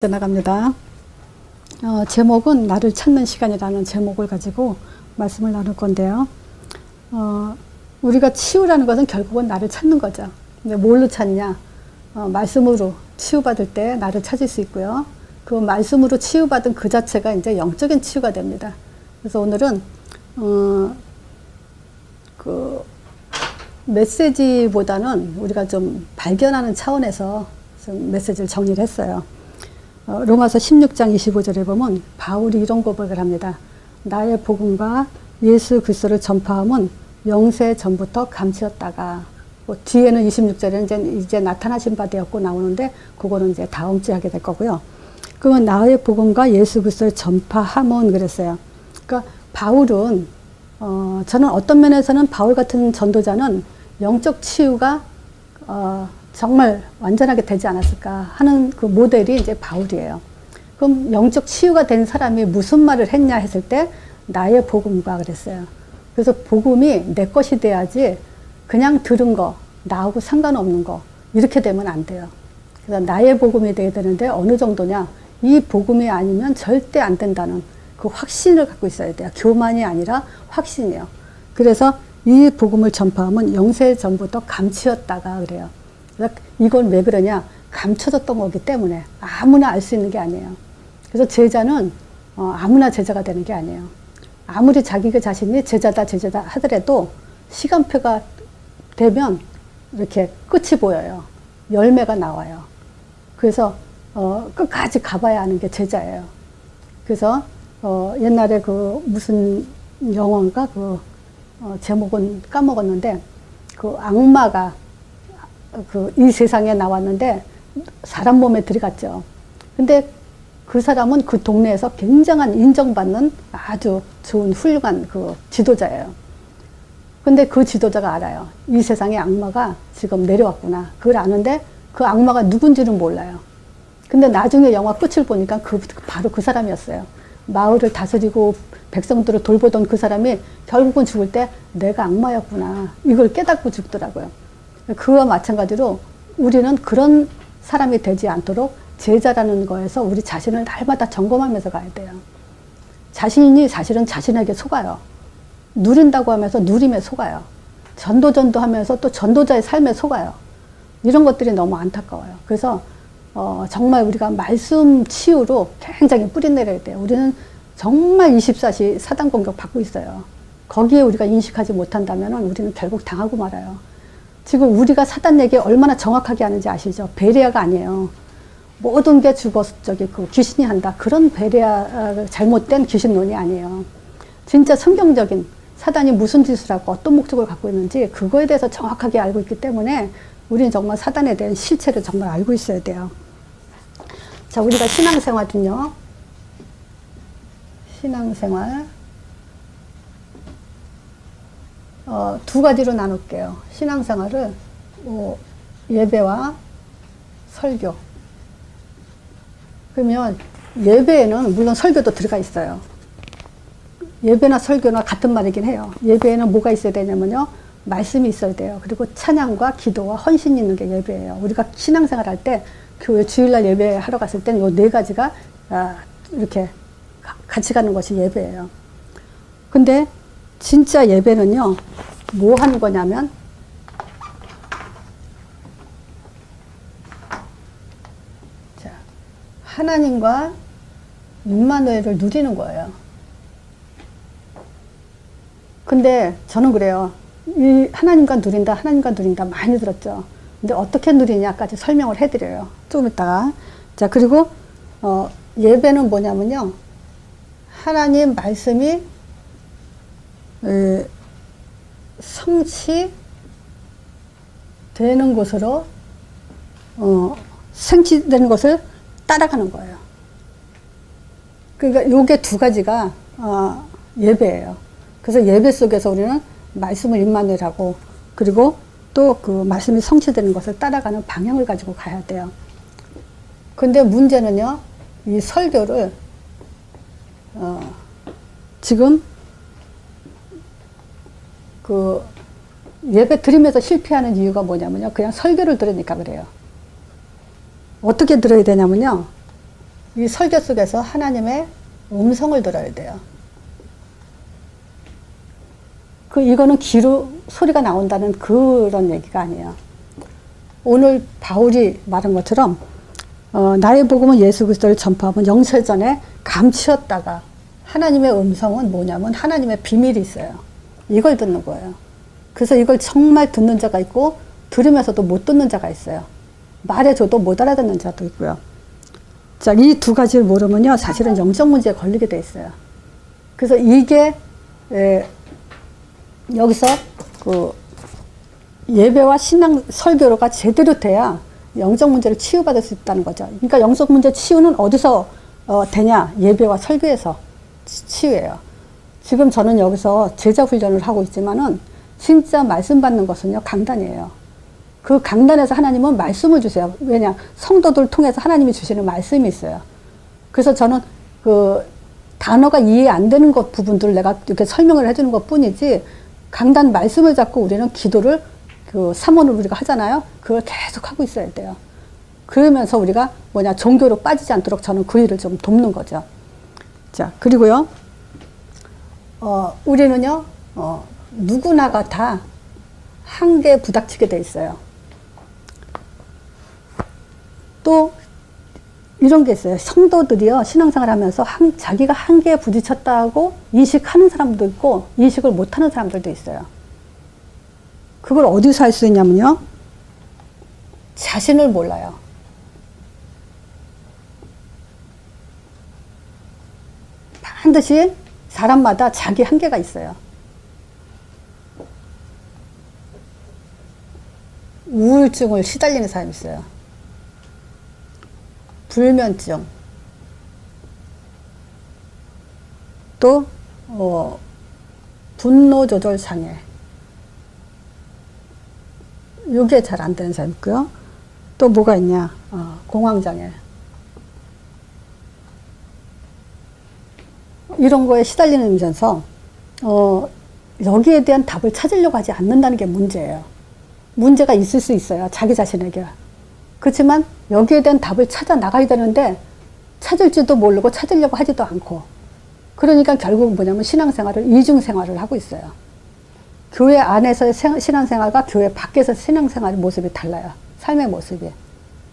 나갑니다. 제목은 나를 찾는 시간이라는 제목을 가지고 말씀을 나눌 건데요. 우리가 치유라는 것은 결국은 나를 찾는 거죠. 근데 뭘로 찾냐? 말씀으로 치유받을 때 나를 찾을 수 있고요. 그 말씀으로 치유받은 그 자체가 이제 영적인 치유가 됩니다. 그래서 오늘은 그 메시지보다는 우리가 좀 발견하는 차원에서 좀 메시지를 정리를 했어요. 로마서 16장 25절에 보면 바울이 이런 고백을 합니다. 나의 복음과 예수 그리스도를 전파함은 영세 전부터 감추었다가, 뒤에는 26절에는 이제 나타나신 바 되었고 나오는데 그거는 이제 다음 주에 하게 될 거고요. 그건 나의 복음과 예수 그리스도를 전파함은 그랬어요. 그러니까 바울은 저는 어떤 면에서는 바울 같은 전도자는 영적 치유가 정말 완전하게 되지 않았을까 하는 그 모델이 이제 바울이에요. 그럼 영적 치유가 된 사람이 무슨 말을 했냐 했을 때 나의 복음과 그랬어요. 그래서 복음이 내 것이 돼야지 그냥 들은 거, 나하고 상관없는 거 이렇게 되면 안 돼요. 그래서 나의 복음이 돼야 되는데 어느 정도냐, 이 복음이 아니면 절대 안 된다는 그 확신을 갖고 있어야 돼요. 교만이 아니라 확신이요. 그래서 이 복음을 전파하면 영세 전부터 감추었다가 그래요. 이건 왜 그러냐? 감춰졌던 거기 때문에 아무나 알 수 있는 게 아니에요. 그래서 제자는 아무나 제자가 되는 게 아니에요. 아무리 자기가 자신이 제자다 하더라도 시간표가 되면 이렇게 끝이 보여요. 열매가 나와요. 그래서 끝까지 가봐야 하는 게 제자예요. 그래서 옛날에 그 무슨 영화인가 그 제목은 까먹었는데 그 악마가 이 세상에 나왔는데 사람 몸에 들어갔죠. 근데 그 사람은 그 동네에서 굉장한 인정받는 아주 좋은 훌륭한 그 지도자예요. 근데 그 지도자가 알아요. 이 세상에 악마가 지금 내려왔구나. 그걸 아는데 그 악마가 누군지는 몰라요. 근데 나중에 영화 끝을 보니까 바로 그 사람이었어요. 마을을 다스리고 백성들을 돌보던 그 사람이 결국은 죽을 때 내가 악마였구나. 이걸 깨닫고 죽더라고요. 그와 마찬가지로 우리는 그런 사람이 되지 않도록 제자라는 거에서 우리 자신을 날마다 점검하면서 가야 돼요. 자신이 사실은 자신에게 속아요. 누린다고 하면서 누림에 속아요. 전도 하면서 또 전도자의 삶에 속아요. 이런 것들이 너무 안타까워요. 그래서 정말 우리가 말씀 치유로 굉장히 뿌리내려야 돼요. 우리는 정말 24시 사단 공격 받고 있어요. 거기에 우리가 인식하지 못한다면 우리는 결국 당하고 말아요. 지금 우리가 사단 얘기 얼마나 정확하게 하는지 아시죠? 베레아가 아니에요. 모든 게 그 귀신이 한다. 그런 베레아 잘못된 귀신론이 아니에요. 진짜 성경적인 사단이 무슨 짓을 하고 어떤 목적을 갖고 있는지 그거에 대해서 정확하게 알고 있기 때문에 우리는 정말 사단에 대한 실체를 정말 알고 있어야 돼요. 자, 우리가 신앙생활은요. 신앙생활 두 가지로 나눌게요. 신앙생활을 예배와 설교. 그러면 예배에는 물론 설교도 들어가 있어요. 예배나 설교나 같은 말이긴 해요. 예배에는 뭐가 있어야 되냐면요. 말씀이 있어야 돼요. 그리고 찬양과 기도와 헌신이 있는 게 예배예요. 우리가 신앙생활 할 때 교회 주일날 예배하러 갔을 때는 요 네 가지가 이렇게 같이 가는 것이 예배예요. 근데 진짜 예배는요, 뭐 하는 거냐면, 자, 하나님과 임마누엘을 누리는 거예요. 근데 저는 그래요. 이 하나님과 누린다 많이 들었죠. 근데 어떻게 누리냐까지 설명을 해드려요. 조금 이따가. 자, 그리고 예배는 뭐냐면요, 하나님 말씀이 성취되는 곳으로 성취되는 것을 따라가는 거예요. 그러니까 요게 두 가지가 예배예요. 그래서 예배 속에서 우리는 말씀을 임마누엘하고 그리고 또 그 말씀이 성취되는 것을 따라가는 방향을 가지고 가야 돼요. 근데 문제는요, 이 설교를 지금 그 예배 드리면서 실패하는 이유가 뭐냐면요, 그냥 설교를 들으니까 그래요. 어떻게 들어야 되냐면요, 이 설교 속에서 하나님의 음성을 들어야 돼요. 이거는 귀로 소리가 나온다는 그런 얘기가 아니에요. 오늘 바울이 말한 것처럼 나의 복음은 예수 그리스도를 전파하면 영세전에 감추었다가 하나님의 음성은 뭐냐면 하나님의 비밀이 있어요. 이걸 듣는 거예요. 그래서 이걸 정말 듣는 자가 있고 들으면서도 못 듣는 자가 있어요. 말해줘도 못 알아듣는 자도 있고요. 자, 이 두 가지를 모르면요, 사실은 영적 문제에 걸리게 돼 있어요. 그래서 이게 여기서 그 예배와 신앙 설교가 제대로 돼야 영적 문제를 치유받을 수 있다는 거죠. 그러니까 영적 문제 치유는 어디서 되냐? 예배와 설교에서 치유해요. 지금 저는 여기서 제자 훈련을 하고 있지만은 진짜 말씀 받는 것은요, 강단이에요. 그 강단에서 하나님은 말씀을 주세요. 왜냐? 성도들 통해서 하나님이 주시는 말씀이 있어요. 그래서 저는 그 단어가 이해 안 되는 것 부분들을 내가 이렇게 설명을 해주는 것 뿐이지, 강단 말씀을 잡고 우리는 기도를 그 삼원을 우리가 하잖아요. 그걸 계속 하고 있어야 돼요. 그러면서 우리가 종교로 빠지지 않도록 저는 그 일을 좀 돕는 거죠. 자, 그리고요, 우리는요, 누구나가 다 한계에 부닥치게 돼 있어요. 또 이런 게 있어요. 성도들이요, 신앙생활 하면서 자기가 한계에 부딪혔다고 인식하는 사람도 있고 인식을 못하는 사람들도 있어요. 그걸 어디서 할 수 있냐면요, 자신을 몰라요. 반드시 사람마다 자기 한계가 있어요. 우울증을 시달리는 사람이 있어요. 불면증. 또 분노 조절 장애. 이게 잘 안 되는 사람 있고요. 또 뭐가 있냐? 공황 장애. 이런 거에 시달리면서 여기에 대한 답을 찾으려고 하지 않는다는 게 문제예요. 문제가 있을 수 있어요, 자기 자신에게. 그렇지만 여기에 대한 답을 찾아 나가야 되는데 찾을지도 모르고 찾으려고 하지도 않고, 그러니까 결국 뭐냐면 신앙생활을 이중생활을 하고 있어요. 교회 안에서의 신앙생활과 교회 밖에서 신앙생활의 모습이 달라요. 삶의 모습이.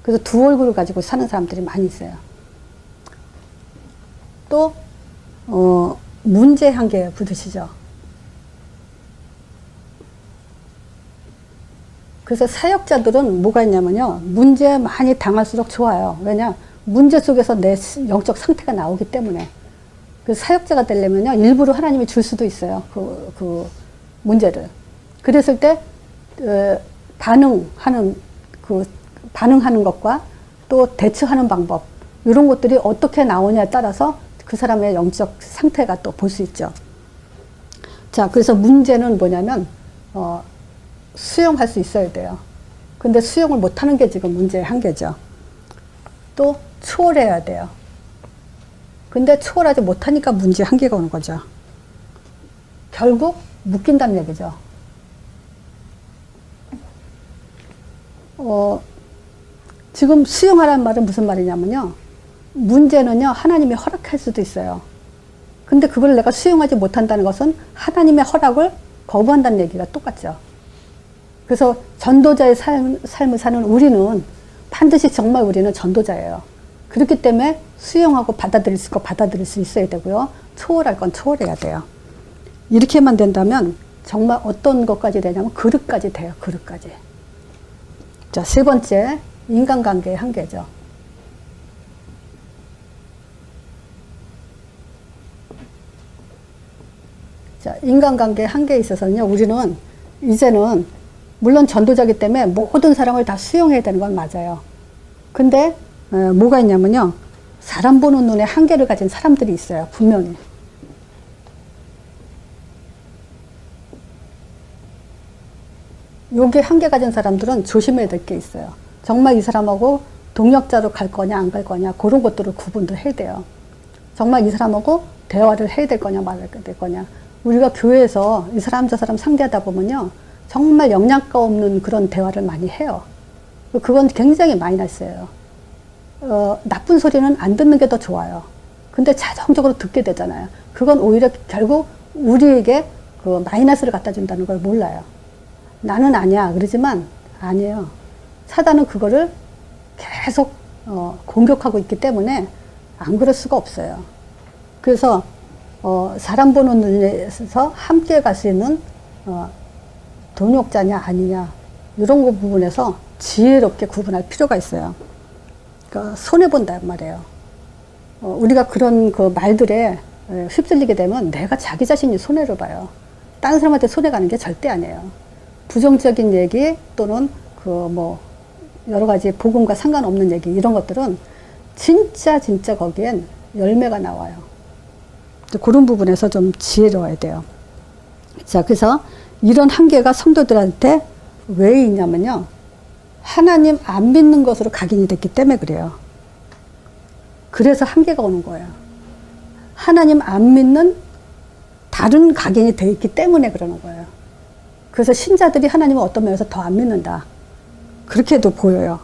그래서 두 얼굴을 가지고 사는 사람들이 많이 있어요. 또 문제 한계에 부딪히죠. 그래서 사역자들은 뭐가 있냐면요, 문제 많이 당할수록 좋아요. 왜냐? 문제 속에서 내 영적 상태가 나오기 때문에. 그래서 사역자가 되려면요, 일부러 하나님이 줄 수도 있어요. 그 문제를. 그랬을 때 반응하는 것과 또 대처하는 방법, 이런 것들이 어떻게 나오냐에 따라서 그 사람의 영적 상태가 또 볼 수 있죠. 자, 그래서 문제는 뭐냐면 수용할 수 있어야 돼요. 근데 수용을 못하는 게 지금 문제의 한계죠. 또 초월해야 돼요. 근데 초월하지 못하니까 문제의 한계가 오는 거죠. 결국 묶인다는 얘기죠. 지금 수용하라는 말은 무슨 말이냐면요, 문제는요, 하나님이 허락할 수도 있어요. 근데 그걸 내가 수용하지 못한다는 것은 하나님의 허락을 거부한다는 얘기가 똑같죠. 그래서 전도자의 삶을 사는 우리는 반드시 정말 우리는 전도자예요. 그렇기 때문에 수용하고 받아들일 수 있어야 되고요. 초월할 건 초월해야 돼요. 이렇게만 된다면 정말 어떤 것까지 되냐면 그릇까지 돼요. 그릇까지. 자, 세 번째, 인간관계의 한계죠. 자, 인간관계의 한계에 있어서는요, 우리는 이제는 물론 전도자기 때문에 모든 사람을 다 수용해야 되는 건 맞아요. 근데 뭐가 있냐면요, 사람 보는 눈에 한계를 가진 사람들이 있어요. 분명히. 여기 한계 가진 사람들은 조심해야 될 게 있어요. 정말 이 사람하고 동역자로 갈 거냐 안 갈 거냐, 그런 것들을 구분도 해야 돼요. 정말 이 사람하고 대화를 해야 될 거냐 말아야 될 거냐. 우리가 교회에서 이 사람 저 사람 상대하다 보면요, 정말 영양가 없는 그런 대화를 많이 해요. 그건 굉장히 마이너스예요. 나쁜 소리는 안 듣는 게 더 좋아요. 근데 자동적으로 듣게 되잖아요. 그건 오히려 결국 우리에게 그 마이너스를 갖다 준다는 걸 몰라요. 나는 아니야 그러지만 아니에요. 사단은 그거를 계속 공격하고 있기 때문에 안 그럴 수가 없어요. 그래서 사람 보는 눈에서 함께 갈 수 있는 동역자냐 아니냐 이런 거 부분에서 지혜롭게 구분할 필요가 있어요. 그러니까 손해본다 말이에요. 우리가 그런 그 말들에 휩쓸리게 되면 내가 자기 자신이 손해를 봐요. 다른 사람한테 손해 가는 게 절대 아니에요. 부정적인 얘기 또는 그 뭐 여러 가지 복음과 상관없는 얘기 이런 것들은 진짜 거기엔 열매가 나와요. 그런 부분에서 좀 지혜로워야 돼요. 자, 그래서 이런 한계가 성도들한테 왜 있냐면요. 하나님 안 믿는 것으로 각인이 됐기 때문에 그래요. 그래서 한계가 오는 거예요. 하나님 안 믿는 다른 각인이 되어 있기 때문에 그러는 거예요. 그래서 신자들이 하나님을 어떤 면에서 더 안 믿는다. 그렇게도 보여요.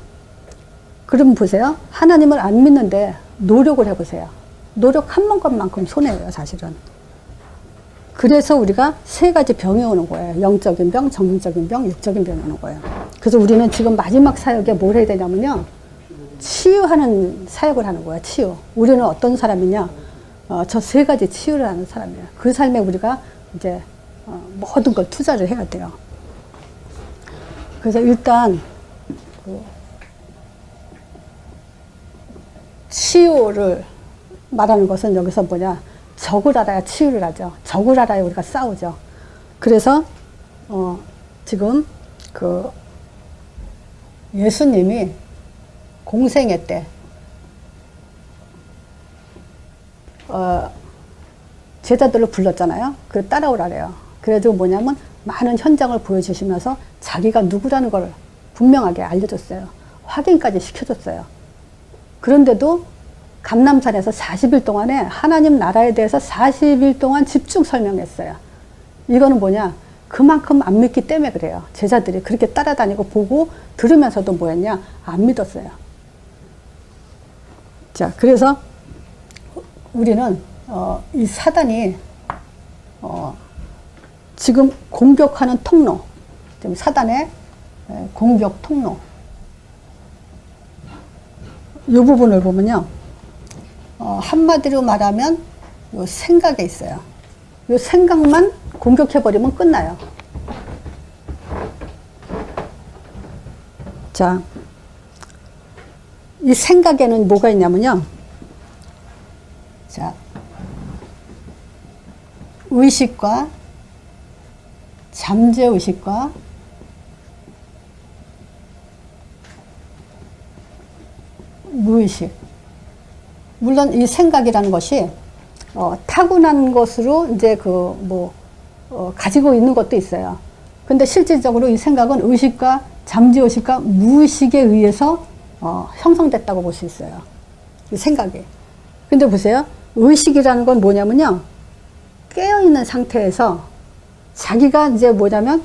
그럼 보세요. 하나님을 안 믿는데 노력을 해보세요. 노력한 것만큼 손해예요, 사실은. 그래서 우리가 세 가지 병이 오는 거예요. 영적인 병, 정신적인 병, 육적인 병이 오는 거예요. 그래서 우리는 지금 마지막 사역에 뭘 해야 되냐면요. 치유하는 사역을 하는 거예요, 치유. 우리는 어떤 사람이냐? 저 세 가지 치유를 하는 사람이에요. 그 삶에 우리가 이제 모든 걸 투자를 해야 돼요. 그래서 일단 치유를 말하는 것은 여기서 뭐냐? 적을 알아야 치유를 하죠. 적을 알아야 우리가 싸우죠. 그래서 지금 그 예수님이 공생애 때 제자들을 불렀잖아요. 그 따라오라래요. 그래도 뭐냐면 많은 현장을 보여주시면서 자기가 누구라는 걸 분명하게 알려줬어요. 확인까지 시켜줬어요. 그런데도 감람산에서 40일 동안에 하나님 나라에 대해서 40일 동안 집중 설명했어요. 이거는 뭐냐? 그만큼 안 믿기 때문에 그래요. 제자들이 그렇게 따라다니고 보고 들으면서도 뭐였냐? 안 믿었어요. 자, 그래서 우리는 이 사단이 지금 공격하는 통로, 지금 사단의 공격 통로, 이 부분을 보면요. 한마디로 말하면 요 생각에 있어요. 요 생각만 공격해버리면 끝나요. 자, 이 생각에는 뭐가 있냐면요. 자, 의식과 잠재의식과 무의식. 물론 이 생각이라는 것이 타고난 것으로 이제 가지고 있는 것도 있어요. 근데 실질적으로 이 생각은 의식과 잠재의식과 무의식에 의해서 형성됐다고 볼 수 있어요. 이 생각이. 근데 보세요. 의식이라는 건 뭐냐면요. 깨어있는 상태에서 자기가 이제 뭐냐면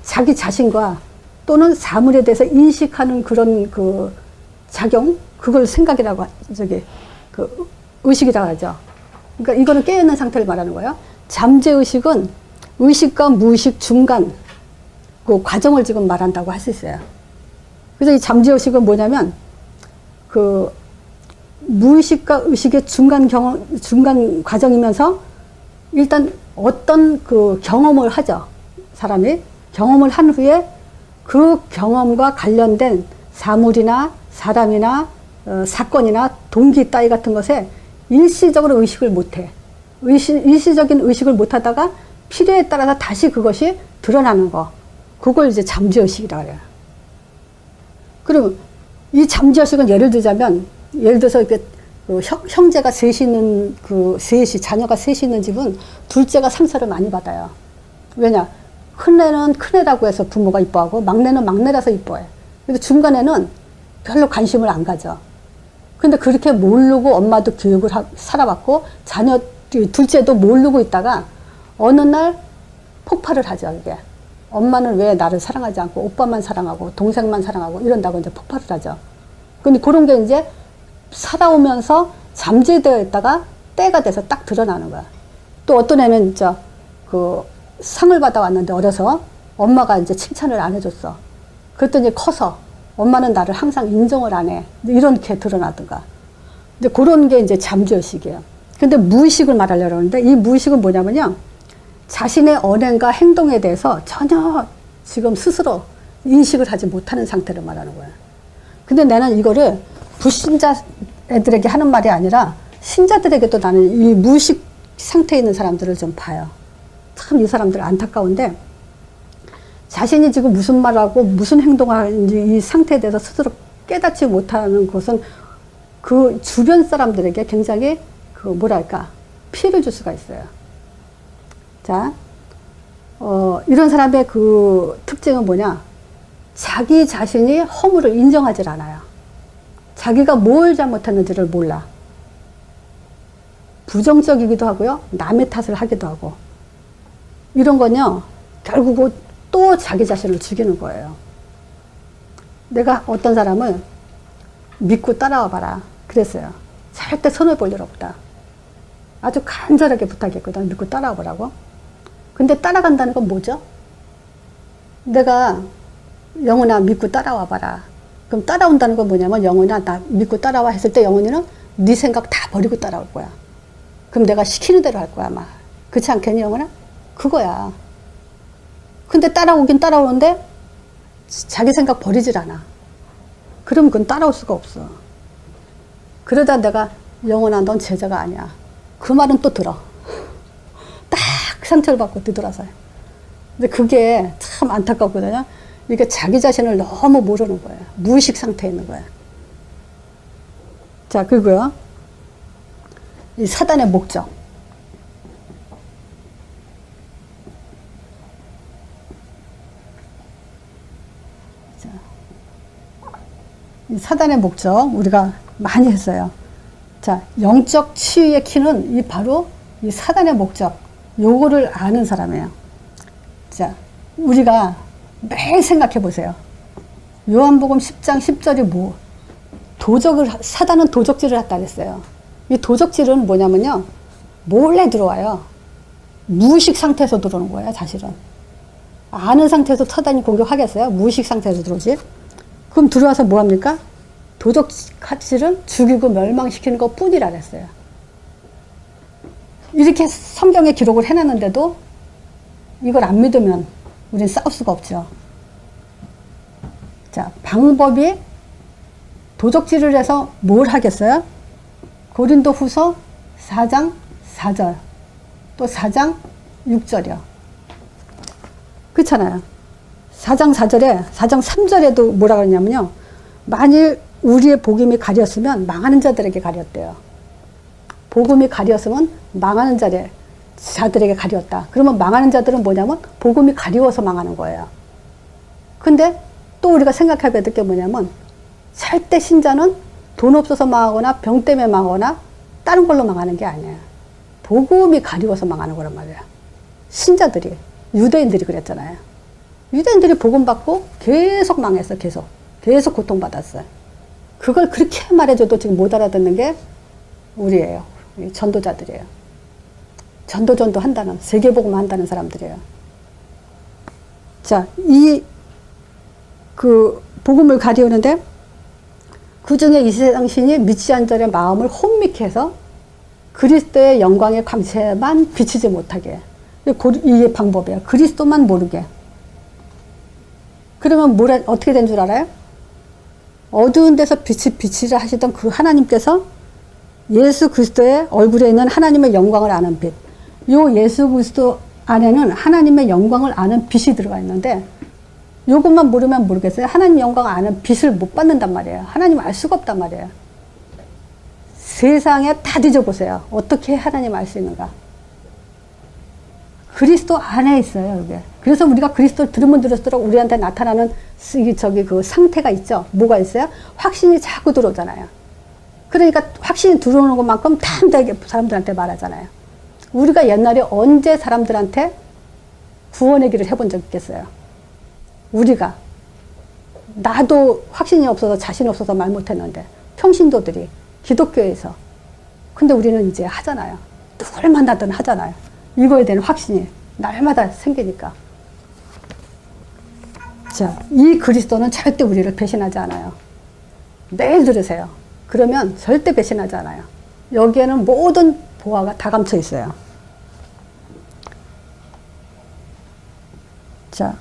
자기 자신과 또는 사물에 대해서 인식하는 그런 작용, 그걸 생각이라고, 의식이라고 하죠. 그러니까 이거는 깨어있는 상태를 말하는 거예요. 잠재의식은 의식과 무의식 중간, 그 과정을 지금 말한다고 할 수 있어요. 그래서 이 잠재의식은 뭐냐면, 무의식과 의식의 중간 과정이면서 일단 어떤 경험을 하죠. 사람이. 경험을 한 후에 그 경험과 관련된 사물이나 사람이나 사건이나 동기 따위 같은 것에 일시적으로 의식을 못해. 일시적인 의식을 못하다가 필요에 따라서 다시 그것이 드러나는 거. 그걸 이제 잠재의식이라고 해요. 그럼 이 잠재의식은 예를 들어서 이렇게 형제가 셋이 있는 자녀가 셋이 있는 집은 둘째가 상처를 많이 받아요. 왜냐? 큰애는 큰애라고 해서 부모가 이뻐하고 막내는 막내라서 이뻐해. 근데 중간에는 별로 관심을 안 가져. 근데 그렇게 모르고 엄마도 교육을 살아왔고 둘째도 모르고 있다가 어느 날 폭발을 하죠, 이게. 엄마는 왜 나를 사랑하지 않고 오빠만 사랑하고 동생만 사랑하고 이런다고 이제 폭발을 하죠. 근데 그런 게 이제 살아오면서 잠재되어 있다가 때가 돼서 딱 드러나는 거야. 또 어떤 애는 진짜 그 상을 받아왔는데 어려서 엄마가 이제 칭찬을 안 해줬어. 그랬더니 커서 엄마는 나를 항상 인정을 안 해. 이렇게 드러나든가. 근데 그런 게 이제 잠재의식이에요. 근데 무의식을 말하려고 하는데 이 무의식은 뭐냐면요. 자신의 언행과 행동에 대해서 전혀 지금 스스로 인식을 하지 못하는 상태를 말하는 거예요. 근데 나는 이거를 불신자 애들에게 하는 말이 아니라 신자들에게도 나는 이 무의식 상태에 있는 사람들을 좀 봐요. 참 이 사람들 안타까운데 자신이 지금 무슨 말을 하고 무슨 행동을 하는지 이 상태에 대해서 스스로 깨닫지 못하는 것은 그 주변 사람들에게 굉장히 그 뭐랄까 피해를 줄 수가 있어요. 자, 이런 사람의 그 특징은 뭐냐? 자기 자신이 허물을 인정하지 않아요. 자기가 뭘 잘못했는지를 몰라. 부정적이기도 하고요. 남의 탓을 하기도 하고. 이런 건요. 결국은 또 자기 자신을 죽이는 거예요. 내가 어떤 사람을 믿고 따라와 봐라. 그랬어요. 절대 손해볼 일 없다. 아주 간절하게 부탁했거든. 믿고 따라와 보라고. 근데 따라간다는 건 뭐죠? 내가 영훈아 믿고 따라와 봐라. 그럼 따라온다는 건 뭐냐면 영훈아 나 믿고 따라와 했을 때 영훈이는 네 생각 다 버리고 따라올 거야. 그럼 내가 시키는 대로 할 거야 아마. 그렇지 않겠니 영훈아? 그거야. 근데 따라오긴 따라오는데 자기 생각 버리질 않아. 그럼 그건 따라올 수가 없어. 그러다 내가 영훈아 넌 제자가 아니야. 그 말은 또 들어. 딱 상처를 받고 뒤돌아서요. 근데 그게 참 안타깝거든요. 이게 자기 자신을 너무 모르는 거예요. 무의식 상태에 있는 거예요. 자, 그리고요. 이 사단의 목적. 자, 이 사단의 목적 우리가 많이 했어요. 자, 영적 치유의 키는 이 바로 이 사단의 목적. 요거를 아는 사람이에요. 자, 우리가 매일 생각해 보세요. 요한복음 10장 10절이 뭐? 사단은 도적질을 했다 그랬어요. 이 도적질은 뭐냐면요. 몰래 들어와요. 무의식 상태에서 들어오는 거예요, 사실은. 아는 상태에서 사단이 공격하겠어요? 무의식 상태에서 들어오지? 그럼 들어와서 뭐 합니까? 도적질은 죽이고 멸망시키는 것 뿐이라 그랬어요. 이렇게 성경에 기록을 해놨는데도 이걸 안 믿으면 우린 싸울 수가 없죠. 자, 방법이 도적질을 해서 뭘 하겠어요? 고린도 후서 4장 4절 또 4장 6절이요. 그렇잖아요. 4장 4절에 4장 3절에도 뭐라 그러냐면요. 만일 우리의 복음이 가렸으면 망하는 자들에게 가렸대요. 복음이 가렸으면 망하는 자들에게 가렸다. 그러면 망하는 자들은 뭐냐면 복음이 가리워서 망하는 거예요. 근데 또 우리가 생각해야 될 게 뭐냐면 절대 신자는 돈 없어서 망하거나 병 때문에 망하거나 다른 걸로 망하는 게 아니에요. 복음이 가리워서 망하는 거란 말이에요. 신자들이, 유대인들이 그랬잖아요. 유대인들이 복음 받고 계속 망했어. 계속 고통받았어요. 그걸 그렇게 말해줘도 지금 못 알아듣는 게 우리예요. 전도자들이에요. 전도 한다는, 세계복음 한다는 사람들이에요. 자, 복음을 가리우는데 그 중에 이 세상 신이 믿지 않은 자의 마음을 혼미케 해서 그리스도의 영광의 광채만 비치지 못하게. 이게 방법이에요. 그리스도만 모르게. 그러면 어떻게 된 줄 알아요? 어두운 데서 빛이라 하시던 그 하나님께서 예수 그리스도의 얼굴에 있는 하나님의 영광을 아는 빛. 요 예수 그리스도 안에는 하나님의 영광을 아는 빛이 들어가 있는데 요것만 모르면 모르겠어요. 하나님 영광을 아는 빛을 못 받는단 말이에요. 하나님 알 수가 없단 말이에요. 세상에 다 뒤져보세요. 어떻게 하나님 알 수 있는가? 그리스도 안에 있어요, 이게. 그래서 우리가 그리스도를 들으면 들을수록 우리한테 나타나는 그 상태가 있죠. 뭐가 있어요? 확신이 자꾸 들어오잖아요. 그러니까 확신이 들어오는 것만큼 담대하게 사람들한테 말하잖아요. 우리가 옛날에 언제 사람들한테 구원의 길을 해본 적 있겠어요? 우리가 나도 확신이 없어서 자신이 없어서 말 못했는데 평신도들이 기독교에서 근데 우리는 이제 하잖아요. 누굴 만나든 하잖아요. 이거에 대한 확신이 날마다 생기니까. 자, 이 그리스도는 절대 우리를 배신하지 않아요. 매일 들으세요. 그러면 절대 배신하지 않아요. 여기에는 모든 보화가 다 감춰 있어요. 자,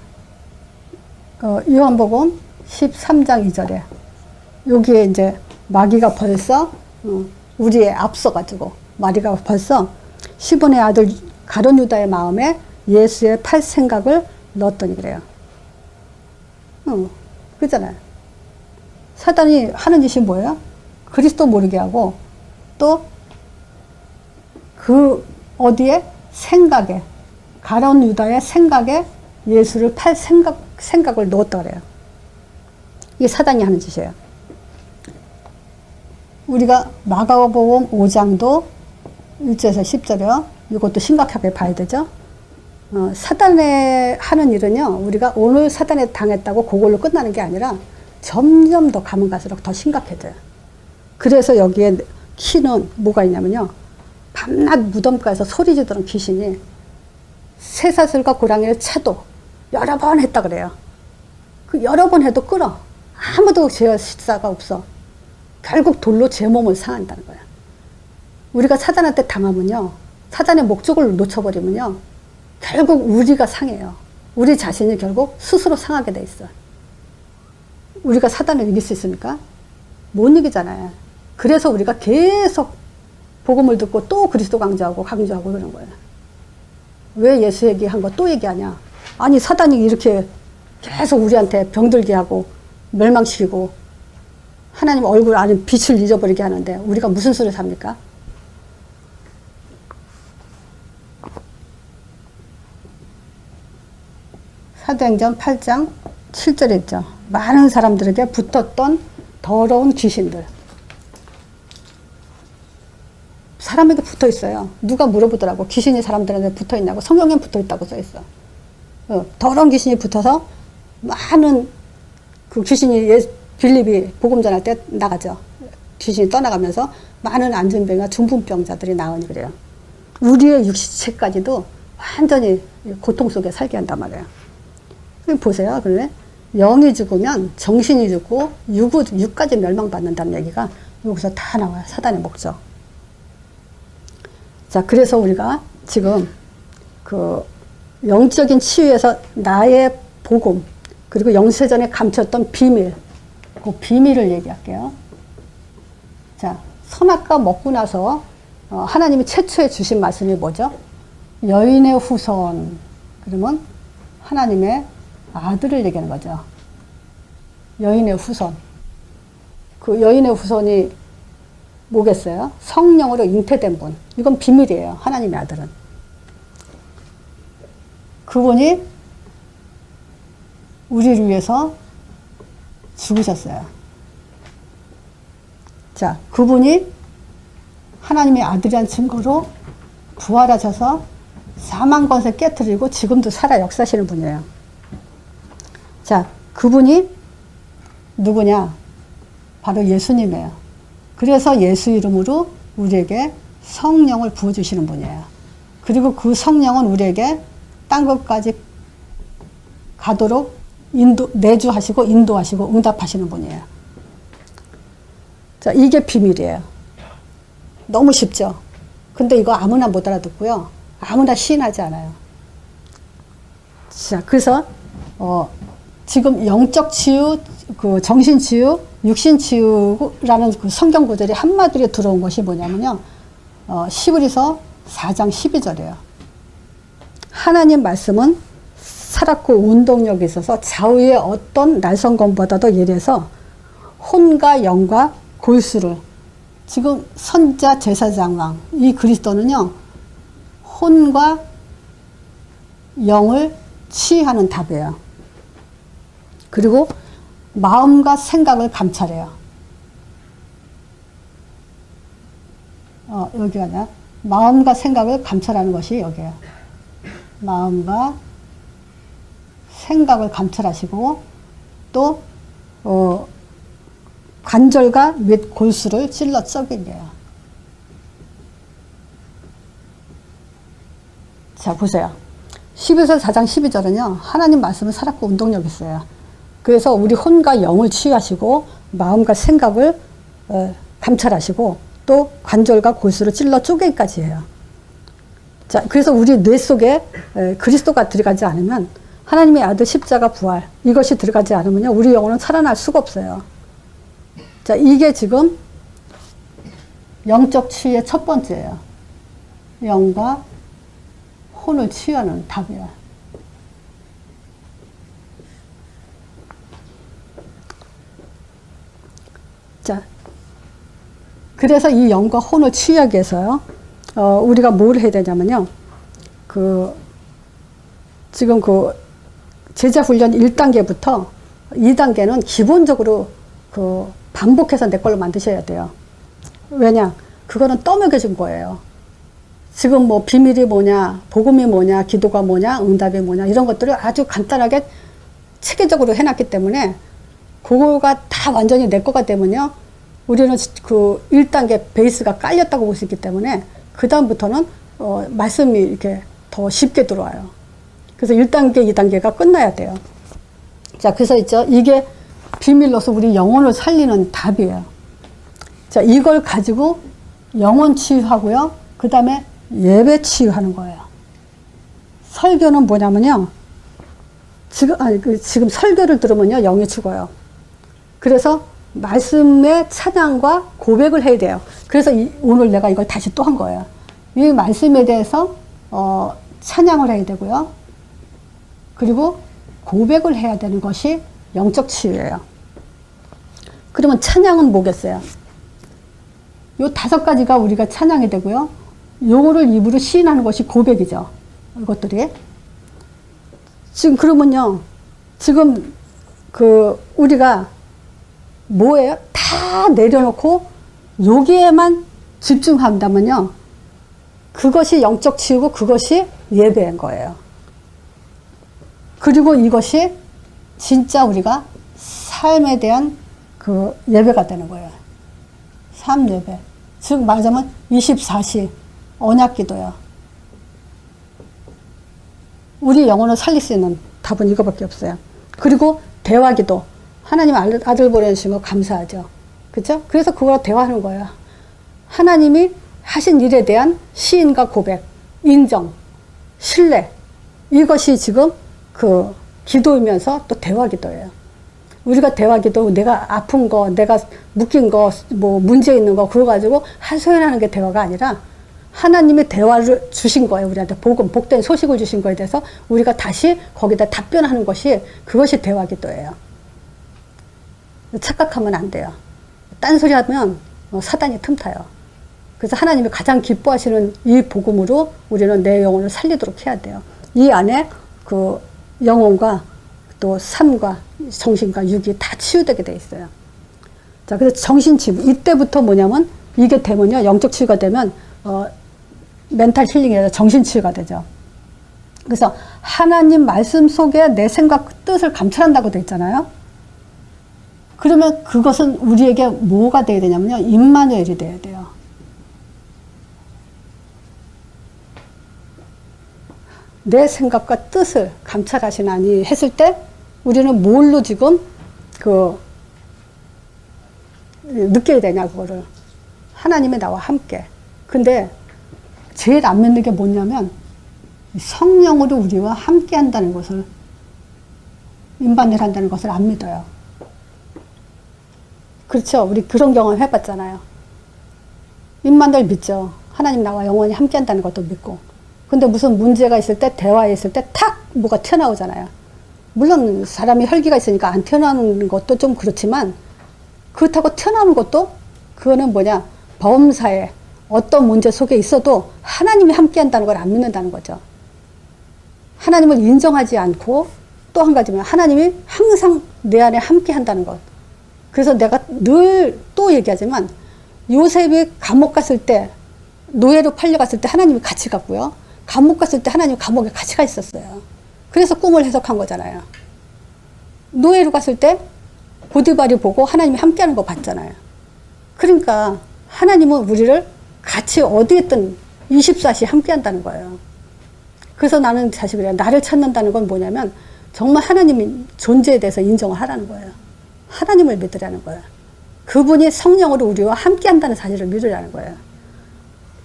요한복음 13장 2절에 여기에 이제 마귀가 벌써 우리에 앞서가지고 마귀가 벌써 시몬의 아들 가룟 유다의 마음에 예수의 팔 생각을 넣었더니 그래요. 그렇잖아요. 사단이 하는 짓이 뭐예요? 그리스도 모르게 하고 또 그 어디에 생각에 가룟 유다의 생각에 예수를 팔 생각을 넣었다 그래요. 이게 사단이 하는 짓이에요. 우리가 마가복음 5장도 1절에서 10절이요. 이것도 심각하게 봐야 되죠. 사단의 하는 일은요, 우리가 오늘 사단에 당했다고 그걸로 끝나는 게 아니라 점점 더 가면 갈수록 더 심각해져요. 그래서 여기에 키는 뭐가 있냐면요, 밤낮 무덤가에서 소리 지르는 귀신이 쇠사슬과 고랑이를 차도 여러 번 했다 그래요. 그 여러 번 해도 끌어. 아무도 죄의 실사가 없어. 결국 돌로 제 몸을 상한다는 거야. 우리가 사단한테 당하면요, 사단의 목적을 놓쳐버리면요, 결국 우리가 상해요. 우리 자신이 결국 스스로 상하게 돼 있어. 우리가 사단을 이길 수 있습니까? 못 이기잖아요. 그래서 우리가 계속 복음을 듣고 또 그리스도 강조하고 그러는 거예요. 왜 예수 얘기한 거 또 얘기하냐? 아니, 사단이 이렇게 계속 우리한테 병들게 하고 멸망시키고 하나님 얼굴 안에 빛을 잊어버리게 하는데 우리가 무슨 수를 삽니까? 사도행전 8장 7절에 있죠. 많은 사람들에게 붙었던 더러운 귀신들. 사람에게 붙어 있어요. 누가 물어보더라고. 귀신이 사람들한테 붙어 있냐고. 성경에 붙어 있다고 써 있어. 더러운 귀신이 붙어서 많은 그 귀신이 빌립이 복음 전할 때 나가죠. 귀신이 떠나가면서 많은 안전병과 중풍병자들이 나으니 그래요. 우리의 육체까지도 완전히 고통 속에 살게 한단 말이에요. 보세요. 그래 영이 죽으면 정신이 죽고 육까지 멸망받는다는 얘기가 여기서 다 나와요. 사단의 목적. 자, 그래서 우리가 지금 그 영적인 치유에서 나의 복음 그리고 영세전에 감췄던 비밀, 그 비밀을 얘기할게요. 자, 선악과 먹고 나서 하나님이 최초에 주신 말씀이 뭐죠? 여인의 후손. 그러면 하나님의 아들을 얘기하는 거죠. 여인의 후손. 그 여인의 후손이 뭐겠어요? 성령으로 잉태된 분. 이건 비밀이에요. 하나님의 아들은. 그분이 우리를 위해서 죽으셨어요. 자, 그분이 하나님의 아들이란 증거로 부활하셔서 사망 권세 깨트리고 지금도 살아 역사하시는 분이에요. 자, 그분이 누구냐? 바로 예수님이에요. 그래서 예수 이름으로 우리에게 성령을 부어주시는 분이에요. 그리고 그 성령은 우리에게 딴 것까지 가도록 내주하시고 인도하시고 응답하시는 분이에요. 자, 이게 비밀이에요. 너무 쉽죠? 근데 이거 아무나 못 알아듣고요. 아무나 시인하지 않아요. 자, 그래서 지금 영적 치유, 그 정신 치유, 육신 치유라는 그 성경 구절이 한마디로 들어온 것이 뭐냐면요. 히브리서 4장 12절이에요. 하나님 말씀은 살았고 운동력이 있어서 좌우의 어떤 날성검보다도 예리해서 혼과 영과 골수를, 지금 선자 제사장왕 이 그리스도는요, 혼과 영을 치유하는 답이에요. 그리고 마음과 생각을 감찰해요. 여기가 아니라 마음과 생각을 감찰하는 것이 여기에요. 마음과 생각을 감찰하시고 또 관절과 및 골수를 찔러 썩이래요. 자, 보세요. 12서 4장 12절은요, 하나님 말씀은 살았고 운동력이 있어요. 그래서 우리 혼과 영을 치유하시고, 마음과 생각을 감찰하시고, 또 관절과 골수를 찔러 쪼개기까지 해요. 자, 그래서 우리 뇌 속에 그리스도가 들어가지 않으면, 하나님의 아들 십자가 부활, 이것이 들어가지 않으면요, 우리 영혼은 살아날 수가 없어요. 자, 이게 지금 영적 치유의 첫 번째예요. 영과 혼을 치유하는 답이야. 자, 그래서 이 영과 혼을 치유하기 위해서요, 우리가 뭘 해야 되냐면요, 지금 제자 훈련 1단계부터 2단계는 기본적으로 반복해서 내 걸로 만드셔야 돼요. 왜냐? 그거는 떠먹여준 거예요. 지금 뭐 비밀이 뭐냐, 복음이 뭐냐, 기도가 뭐냐, 응답이 뭐냐, 이런 것들을 아주 간단하게 체계적으로 해놨기 때문에 그거가 다 완전히 내 거가 되면요, 우리는 1단계 베이스가 깔렸다고 볼 수 있기 때문에 그 다음부터는 말씀이 이렇게 더 쉽게 들어와요. 그래서 1단계, 2단계가 끝나야 돼요. 자, 그래서 있죠, 이게 비밀로서 우리 영혼을 살리는 답이에요. 자, 이걸 가지고 영혼 치유하고요, 그 다음에 예배 치유하는 거예요. 설교는 뭐냐면요, 지금 설교를 들으면요, 영이 죽어요. 그래서 말씀의 찬양과 고백을 해야 돼요. 그래서 오늘 내가 이걸 다시 또 한 거예요. 이 말씀에 대해서 찬양을 해야 되고요, 그리고 고백을 해야 되는 것이 영적 치유예요. 그러면 찬양은 뭐겠어요? 요 5가지가 우리가 찬양이 되고요, 요거를 입으로 시인하는 것이 고백이죠. 이것들이. 지금 그러면요, 지금 우리가 뭐예요? 다 내려놓고 여기에만 집중한다면요, 그것이 영적 치유고 그것이 예배인 거예요. 그리고 이것이 진짜 우리가 삶에 대한 예배가 되는 거예요. 삶 예배. 즉 말하자면 24시 언약 기도요. 우리 영혼을 살릴 수 있는 답은 이거밖에 없어요. 그리고 대화 기도. 하나님 아들 보내주신 거 감사하죠. 그렇죠? 그래서 그거랑 대화하는 거예요. 하나님이 하신 일에 대한 시인과 고백, 인정, 신뢰. 이것이 지금 기도이면서 또 대화 기도예요. 우리가 대화 기도, 내가 아픈 거, 내가 묶인 거, 뭐 문제 있는 거, 그거 가지고 하소연하는 게 대화가 아니라 하나님이 대화를 주신 거예요. 우리한테 복된 소식을 주신 거에 대해서 우리가 다시 거기다 답변하는 그것이 대화 기도예요. 착각하면 안 돼요. 딴소리 하면 사단이 틈타요. 그래서 하나님이 가장 기뻐하시는 이 복음으로 우리는 내 영혼을 살리도록 해야 돼요. 이 안에 영혼과 또 삶과 정신과 육이 다 치유되게 돼 있어요. 자, 그래서 정신 치유. 이때부터 뭐냐면 이게 되면요, 영적 치유가 되면 멘탈 힐링이 아니라 정신 치유가 되죠. 그래서 하나님 말씀 속에 내 생각 뜻을 감찰한다고 돼 있잖아요. 그러면 그것은 우리에게 뭐가 돼야 되냐면요, 임마누엘이 돼야 돼요. 내 생각과 뜻을 감찰하시나니 했을 때 우리는 뭘로 지금 느껴야 되냐, 그거를. 하나님이 나와 함께. 근데 제일 안 믿는 게 뭐냐면 성령으로 우리와 함께 한다는 것을, 임마누엘 한다는 것을 안 믿어요. 그렇죠? 우리 그런 경험 해봤잖아요. 임마누엘 믿죠. 하나님 나와 영원히 함께 한다는 것도 믿고. 근데 무슨 문제가 있을 때, 대화에 있을 때 탁 뭐가 튀어나오잖아요. 물론 사람이 혈기가 있으니까 안 튀어나오는 것도 좀 그렇지만, 그렇다고 튀어나오는 것도 그거는 뭐냐, 범사에 어떤 문제 속에 있어도 하나님이 함께 한다는 걸 안 믿는다는 거죠. 하나님을 인정하지 않고, 또 한 가지면 하나님이 항상 내 안에 함께 한다는 것. 그래서 내가 늘 또 얘기하지만, 요셉이 감옥 갔을 때, 노예로 팔려갔을 때 하나님이 같이 갔고요, 감옥 갔을 때 하나님 감옥에 같이 가 있었어요. 그래서 꿈을 해석한 거잖아요. 노예로 갔을 때 보디발이 보고 하나님이 함께하는 거 봤잖아요. 그러니까 하나님은 우리를 같이 어디 있든 24시 함께한다는 거예요. 그래서 나는 사실 그래요. 나를 찾는다는 건 뭐냐면 정말 하나님의 존재에 대해서 인정을 하라는 거예요. 하나님을 믿으라는 거예요. 그분이 성령으로 우리와 함께한다는 사실을 믿으라는 거예요.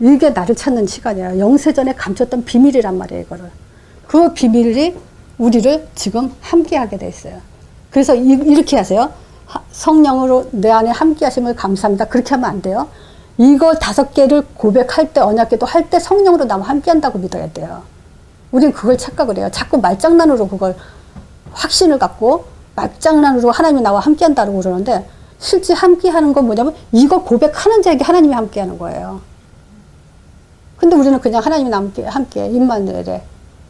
이게 나를 찾는 시간이에요. 영세전에 감췄던 비밀이란 말이에요. 이거를. 그 비밀이 우리를 지금 함께하게 돼 있어요. 그래서 이렇게 하세요. 성령으로 내 안에 함께하심을 감사합니다. 그렇게 하면 안 돼요. 이거 5개를 고백할 때, 언약기도 할 때 성령으로 나와 함께한다고 믿어야 돼요. 우린 그걸 착각을 해요. 자꾸 말장난으로 그걸 확신을 갖고 말장난으로 하나님이 나와 함께한다고 그러는데 실제 함께하는 건 뭐냐면 이걸 고백하는 자에게 하나님이 함께하는 거예요. 근데 우리는 그냥 하나님이 함께 임마누엘에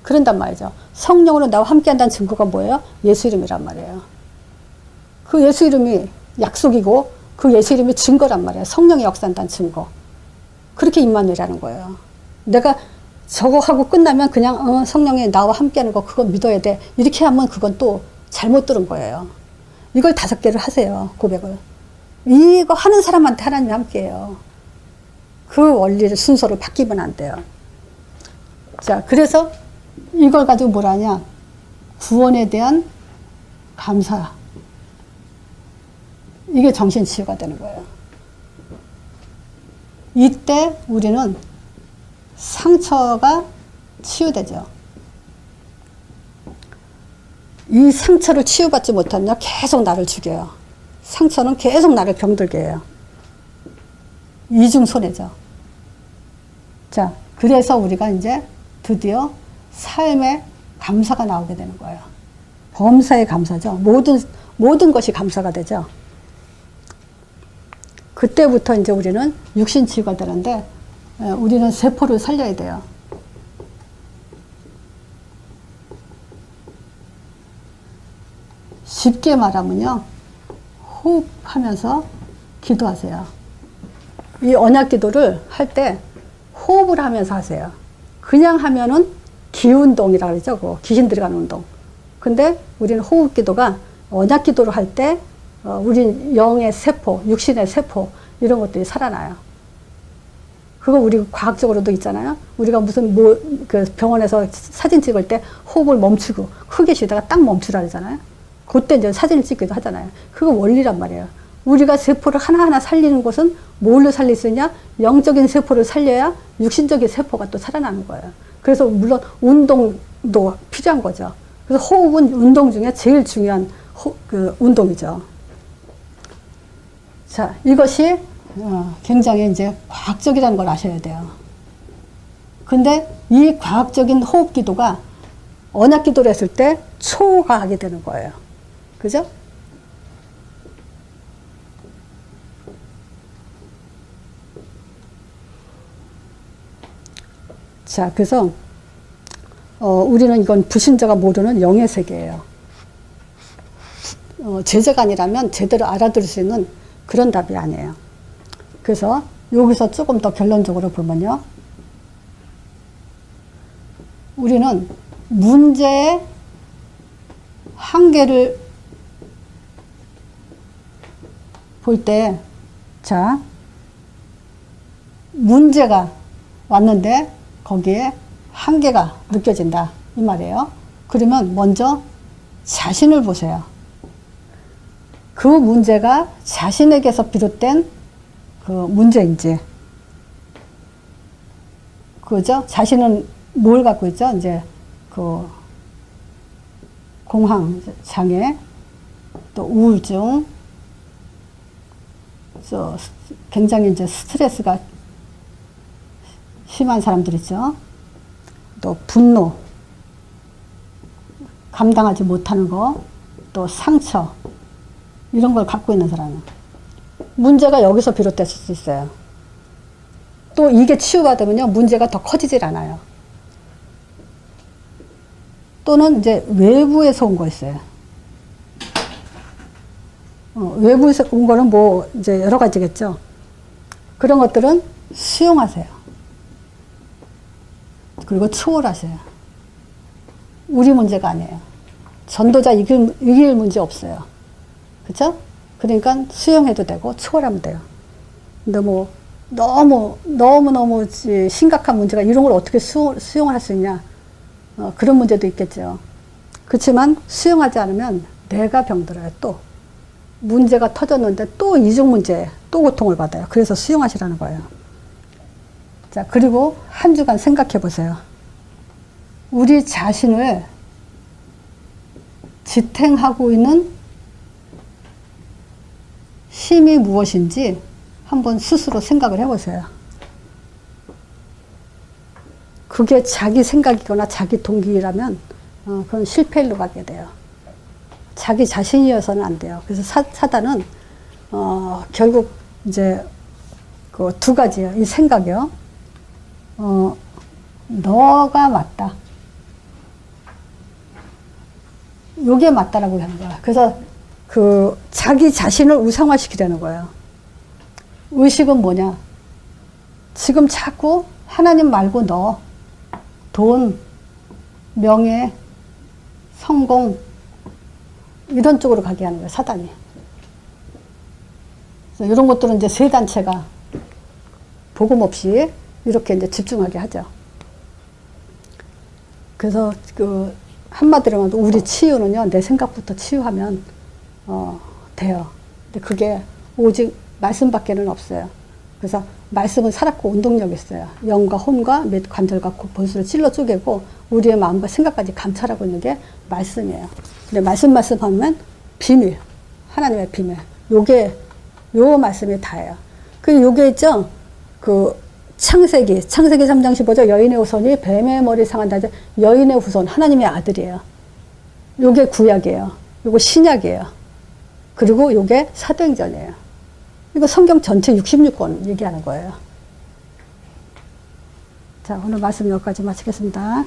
그런단 말이죠. 성령으로 나와 함께한다는 증거가 뭐예요? 예수 이름이란 말이에요. 그 예수 이름이 약속이고 그 예수 이름이 증거란 말이에요. 성령이 역사한다는 증거. 그렇게 임마누엘이라는 거예요. 내가 저거 하고 끝나면 그냥 성령이 나와 함께하는 거 그거 믿어야 돼. 이렇게 하면 그건 또 잘못 들은 거예요. 이걸 5개를 하세요. 고백을. 이거 하는 사람한테 하나님이 함께해요. 그 원리를 순서를 바뀌면 안 돼요. 자, 그래서 이걸 가지고 뭘 하냐? 구원에 대한 감사. 이게 정신치유가 되는 거예요. 이때 우리는 상처가 치유되죠. 이 상처를 치유받지 못하면 계속 나를 죽여요. 상처는 계속 나를 병들게 해요. 이중손해죠. 자, 그래서 우리가 이제 드디어 삶의 감사가 나오게 되는 거예요. 범사의 감사죠. 모든 것이 감사가 되죠. 그때부터 이제 우리는 육신치유가 되는데, 우리는 세포를 살려야 돼요. 쉽게 말하면요, 호흡하면서 기도하세요. 이 언약 기도를 할 때 호흡을 하면서 하세요. 그냥 하면은 기운동이라고 그러죠. 그 귀신 들어가는 운동. 근데 우리는 호흡 기도가 언약 기도를 할 때 우리 영의 세포, 육신의 세포 이런 것들이 살아나요. 그거 우리 과학적으로도 있잖아요. 우리가 무슨 그 병원에서 사진 찍을 때 호흡을 멈추고 크게 쉬다가 딱 멈추라 그러잖아요. 그때 이제 사진을 찍기도 하잖아요. 그거 원리란 말이에요. 우리가 세포를 하나하나 살리는 것은 뭘로 살릴 수 있냐? 영적인 세포를 살려야 육신적인 세포가 또 살아나는 거예요. 그래서 물론 운동도 필요한 거죠. 그래서 호흡은 운동 중에 제일 중요한 운동이죠. 자, 이것이 굉장히 이제 과학적이라는 걸 아셔야 돼요. 근데 이 과학적인 호흡 기도가 언약 기도를 했을 때 초과하게 되는 거예요. 그죠? 자, 그래서 우리는 이건 불신자가 모르는 영의 세계예요. 제자가 아니라면 제대로 알아들을 수 있는 그런 답이 아니에요. 그래서 여기서 조금 더 결론적으로 보면요. 우리는 문제의 한계를 볼 때, 자, 문제가 왔는데 거기에 한계가 느껴진다. 이 말이에요. 그러면 먼저 자신을 보세요. 그 문제가 자신에게서 비롯된 그 문제인지. 그죠? 자신은 뭘 갖고 있죠? 이제 그 공황 장애, 또 우울증, 굉장히 이제 스트레스가 심한 사람들 있죠. 또 분노, 감당하지 못하는 거, 또 상처, 이런 걸 갖고 있는 사람은 문제가 여기서 비롯됐을 수 있어요. 또 이게 치유가 되면요, 문제가 더 커지질 않아요. 또는 이제 외부에서 온 거 있어요. 외부에서 온 거는 뭐 이제 여러 가지겠죠. 그런 것들은 수용하세요. 그리고 초월하세요. 우리 문제가 아니에요. 전도자 이길 문제 없어요. 그렇죠? 그러니까 수용해도 되고 초월하면 돼요. 근데 뭐 너무 심각한 문제가 이런 걸 어떻게 수용할 수 있냐, 그런 문제도 있겠죠. 그렇지만 수용하지 않으면 내가 병들어요. 또 문제가 터졌는데 또 이중 문제, 또 고통을 받아요. 그래서 수용하시라는 거예요. 자, 그리고 한 주간 생각해 보세요. 우리 자신을 지탱하고 있는 힘이 무엇인지 한번 스스로 생각을 해보세요. 그게 자기 생각이거나 자기 동기라면 그건 실패일로 가게 돼요. 자기 자신이어서는 안 돼요. 그래서 사단은 결국 이제 그 두 가지예요. 이 생각이요. 너가 맞다. 요게 맞다라고 하는 거야. 그래서 그 자기 자신을 우상화시키려는 거예요. 의식은 뭐냐? 지금 자꾸 하나님 말고 너, 돈, 명예, 성공, 이런 쪽으로 가게 하는 거예요, 사단이. 그래서 이런 것들은 이제 세 단체가 복음 없이 이렇게 이제 집중하게 하죠. 그래서 그 한마디로 말하면 우리 치유는요, 내 생각부터 치유하면 돼요. 근데 그게 오직 말씀밖에는 없어요. 그래서 말씀은 살았고 운동력이 있어요. 영과 혼과 및 관절과 본수를 찔러 쪼개고 우리의 마음과 생각까지 감찰하고 있는 게 말씀이에요. 근데 말씀하면 비밀, 하나님의 비밀. 요 말씀이 다예요. 그 요게 있죠. 그 창세기 3장 15절 여인의 후손이 뱀의 머리 상한다. 여인의 후손, 하나님의 아들이에요. 요게 구약이에요. 요거 신약이에요. 그리고 요게 사도행전이에요. 이거 성경 전체 66권 얘기하는 거예요. 자, 오늘 말씀 여기까지 마치겠습니다.